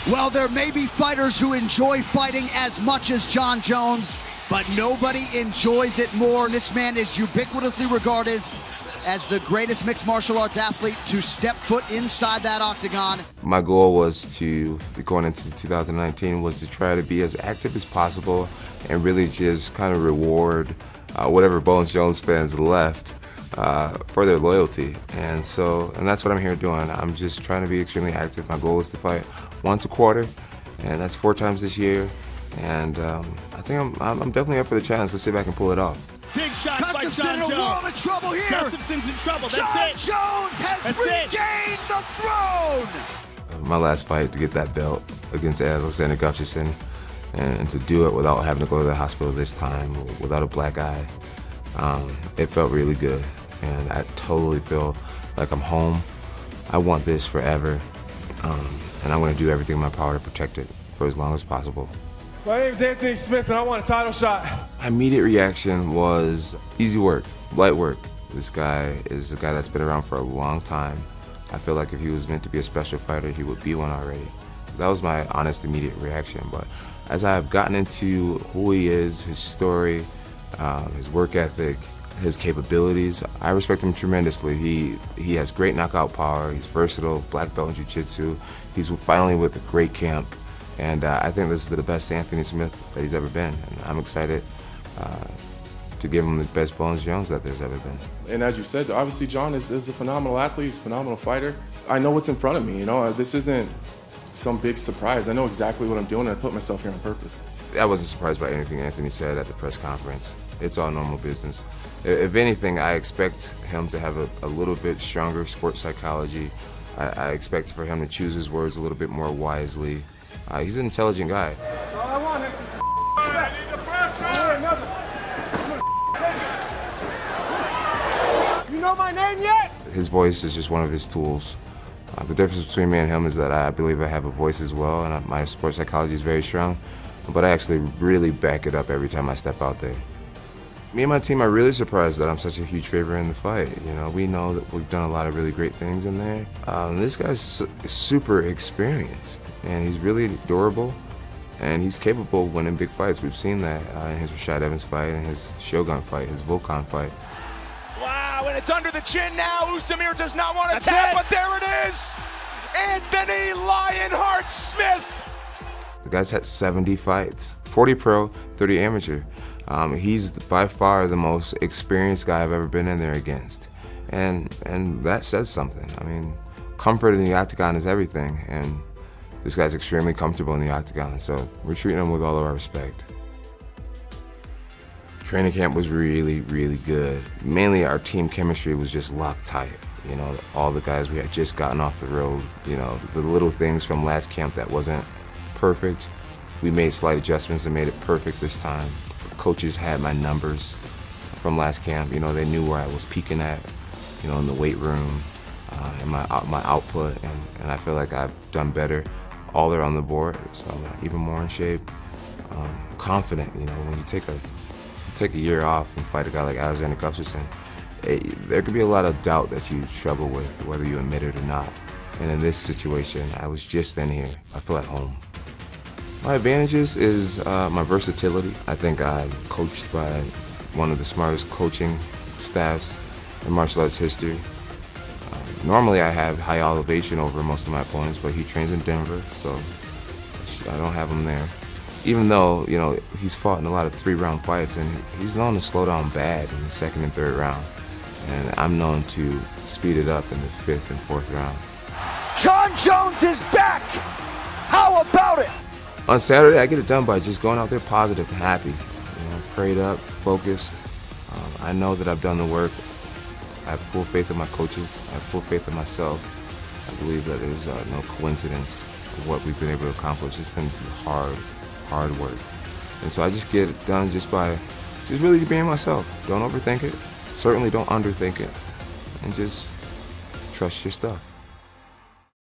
Well, there may be fighters who enjoy fighting as much as Jon Jones, but nobody enjoys it more. This man is ubiquitously regarded as the greatest mixed martial arts athlete to step foot inside that octagon. My goal was to, going into 2019, was to try to be as active as possible and really just kind of reward whatever Jon Jones fans left for their loyalty. And that's what I'm here doing. I'm just trying to be extremely active. My goal is to fight once a quarter, and that's 4 times this year. And I think I'm definitely up for the challenge. Let's see if I can pull it off. Big shots by Jon Jones. Gustafsson in a world of trouble here. Gustafsson's in trouble. That's Jon it. Jones has regained the throne. My last fight to get that belt against Alexander Gustafsson, and to do it without having to go to the hospital this time, without a black eye, it felt really good. And I totally feel like I'm home. I want this forever, and I'm going to do everything in my power to protect it for as long as possible. My name is Anthony Smith, and I want a title shot. My immediate reaction was easy work, light work. This guy is a guy that's been around for a long time. I feel like if he was meant to be a special fighter, he would be one already. That was my honest, immediate reaction. But as I've gotten into who he is, his story, his work ethic, his capabilities, I respect him tremendously. He has great knockout power. He's versatile, black belt in jiu-jitsu. He's finally with a great camp. And I think this is the best Anthony Smith that he's ever been. And I'm excited to give him the best Jon Jones that there's ever been. And as you said, obviously Jon is a phenomenal athlete, he's a phenomenal fighter. I know what's in front of me, you know, this isn't some big surprise. I know exactly what I'm doing, and I put myself here on purpose. I wasn't surprised by anything Anthony said at the press conference. It's all normal business. If anything, I expect him to have a little bit stronger sports psychology. I expect for him to choose his words a little bit more wisely. He's an intelligent guy. All I want him to... You know my name yet? His voice is just one of his tools. The difference between me and him is that I believe I have a voice as well, and my sports psychology is very strong, but I actually really back it up every time I step out there. Me and my team are really surprised that I'm such a huge favorite in the fight. You know, we know that we've done a lot of really great things in there. This guy's super experienced, and he's really durable, and he's capable of winning big fights. We've seen that in his Rashad Evans fight, and his Shogun fight, his Volkan fight. Wow, and it's under the chin now. Usamir does not want to tap, but there it is! Anthony Lionheart Smith! The guy's had 70 fights, 40 pro, 30 amateur. He's by far the most experienced guy I've ever been in there against. And that says something. I mean, comfort in the octagon is everything, and this guy's extremely comfortable in the octagon, so we're treating him with all of our respect. Training camp was really, really good. Mainly our team chemistry was just locked tight. You know, all the guys, we had just gotten off the road. You know, the little things from last camp that wasn't perfect, we made slight adjustments and made it perfect this time. Coaches had my numbers from last camp. You know, they knew where I was peaking at, you know, in the weight room, and my output, and I feel like I've done better. All are on the board, so I'm even more in shape. Confident, you know, when you take a year off and fight a guy like Alexander Gustafsson, there could be a lot of doubt that you struggle with, whether you admit it or not. And in this situation, I was just in here. I feel at home. My advantages is my versatility. I think I'm coached by one of the smartest coaching staffs in martial arts history. Normally I have high elevation over most of my opponents, but he trains in Denver, so I don't have him there. Even though, you know, he's fought in a lot of 3-round fights, and he's known to slow down bad in the 2nd and 3rd round. And I'm known to speed it up in the 5th and 4th round. Jon Jones is back! How about it? On Saturday, I get it done by just going out there positive and happy. You know, prayed up, focused. I know that I've done the work. I have full faith in my coaches. I have full faith in myself. I believe that there's no coincidence of what we've been able to accomplish. It's been hard work. And so I just get it done just by really being myself. Don't overthink it. Certainly don't underthink it. And just trust your stuff.